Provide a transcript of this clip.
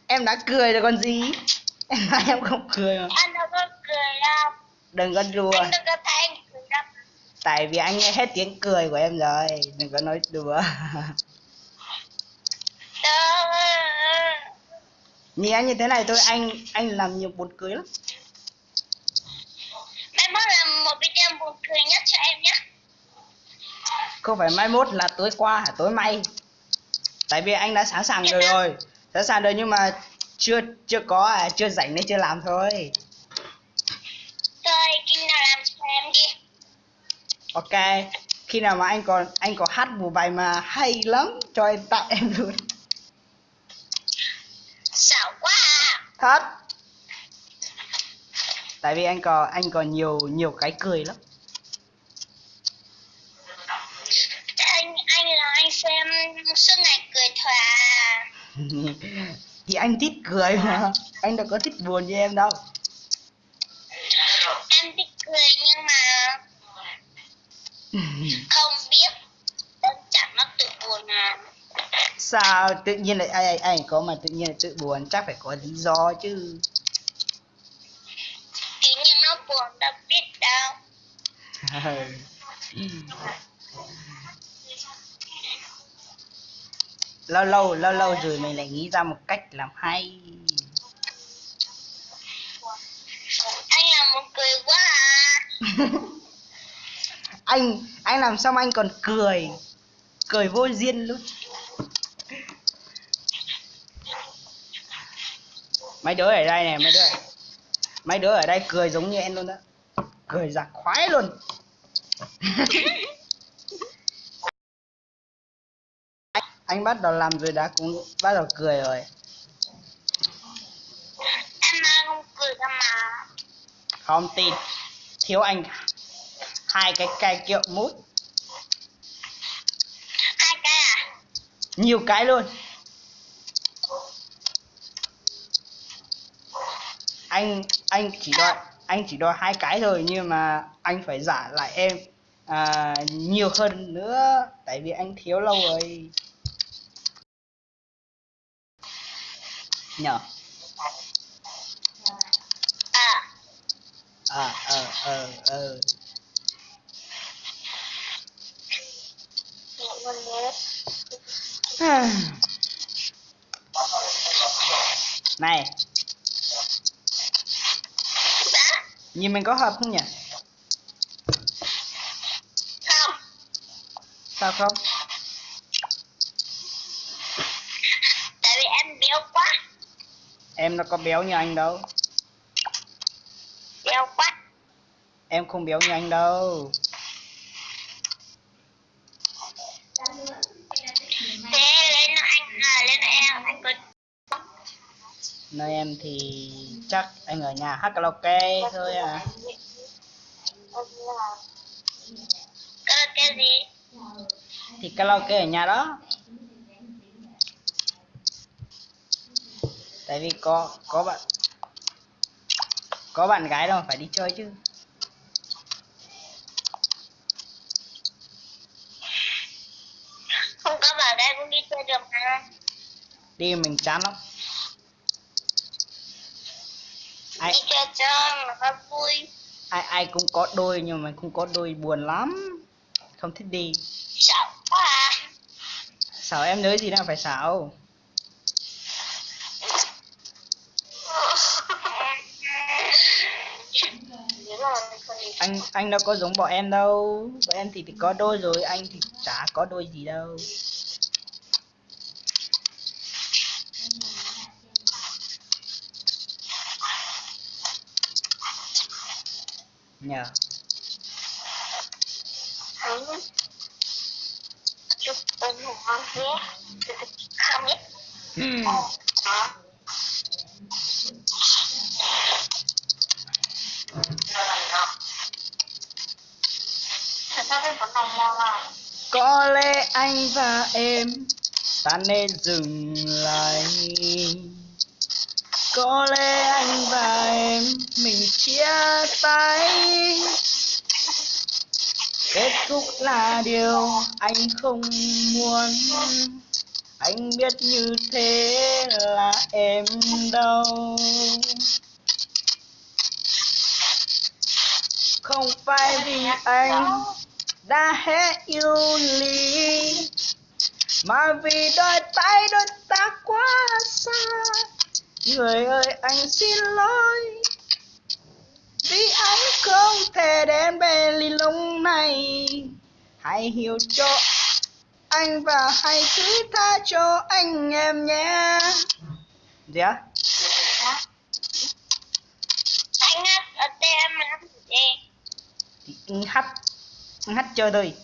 Em đã cười rồi còn gì. Em nói em không cười mà. Anh đâu có cười đâu. Đừng có đùa. Anh đừng có thấy anh cười đâu. Tại vì anh nghe hết tiếng cười của em rồi. Đừng có nói đùa. Nhìn anh như thế này thôi, anh làm nhiều buồn cười lắm. Mai mốt làm một video buồn cười nhất cho em nhé. Không phải mai mốt, là tối qua hả, tối nay. Tại vì anh đã sẵn sàng rồi. Sẵn sàng rồi nhưng mà chưa có chưa rảnh nên chưa làm thôi. Thôi khi nào làm cho em đi. Ok, khi nào mà anh có hát một bài mà hay lắm cho em tặng em luôn. Xạo quá à. Thật. Tại vì anh còn nhiều cái cười lắm. Anh là anh xem suốt ngày cười thỏa. Thì anh thích cười mà, anh đâu có thích buồn như em đâu. Em thích cười nhưng mà không biết đơn giản nó tự buồn à. Sao tự nhiên lại anh có mà tự nhiên lại tự buồn, chắc phải có lý do chứ. Thì nhưng nó buồn đâu biết đâu. lâu lâu rồi mình lại nghĩ ra một cách làm hay. Anh làm một cười quá à. Anh làm xong anh còn cười vô duyên luôn. Mấy đứa ở đây này, mấy đứa ở đây cười giống như em luôn đó, cười giặc khoái luôn. Anh bắt đầu làm rồi đã cũng bắt đầu cười rồi. Em không cười đâu mà. Không tin, thiếu anh 2 cái cây kiệu mút. 2 cái à? Nhiều cái luôn. Anh chỉ đòi 2 cái thôi, nhưng mà anh phải giả lại em nhiều hơn nữa, tại vì anh thiếu lâu rồi nhở. Này, nhìn mình có hợp không nhỉ? Không. Sao không? Tại vì em béo quá. Em nó có béo như anh đâu. Béo quá. Em không béo như anh đâu. Thế lên em anh có. Nơi em thì chắc anh ở nhà hát karaoke thôi à. Karaoke gì? Thì karaoke ở nhà đó. Tại vì có bạn gái đâu mà phải đi chơi chứ. Không có vào đây cũng đi chơi được mà. Đi mình chán lắm. Đi chơi cho mà nó vui. Ai cũng có đôi, nhưng mà không có đôi buồn lắm, không thích đi. Sợ quá à. Xảo em nhớ gì đâu phải xảo. Anh đâu có giống bọn em đâu. Bọn em thì có đôi rồi, anh thì chả có đôi gì đâu. Nhờ. Chúc ơn ngon nhé. Không biết. Có lẽ anh và em ta nên dừng lại. Có lẽ anh và em mình chia tay. Kết thúc là điều anh không muốn. Anh biết như thế là là em đâu. Không phải vì anh đã hết yêu Ly, mà vì đôi tay đôi ta quá xa. Người ơi anh xin lỗi, vì anh không thể đến bên Ly lúc này. Hãy hiểu cho anh và hãy thứ tha cho anh em nhé. Gì á? Anh hát ở đây em làm gì? Thì anh hát chơi thôi.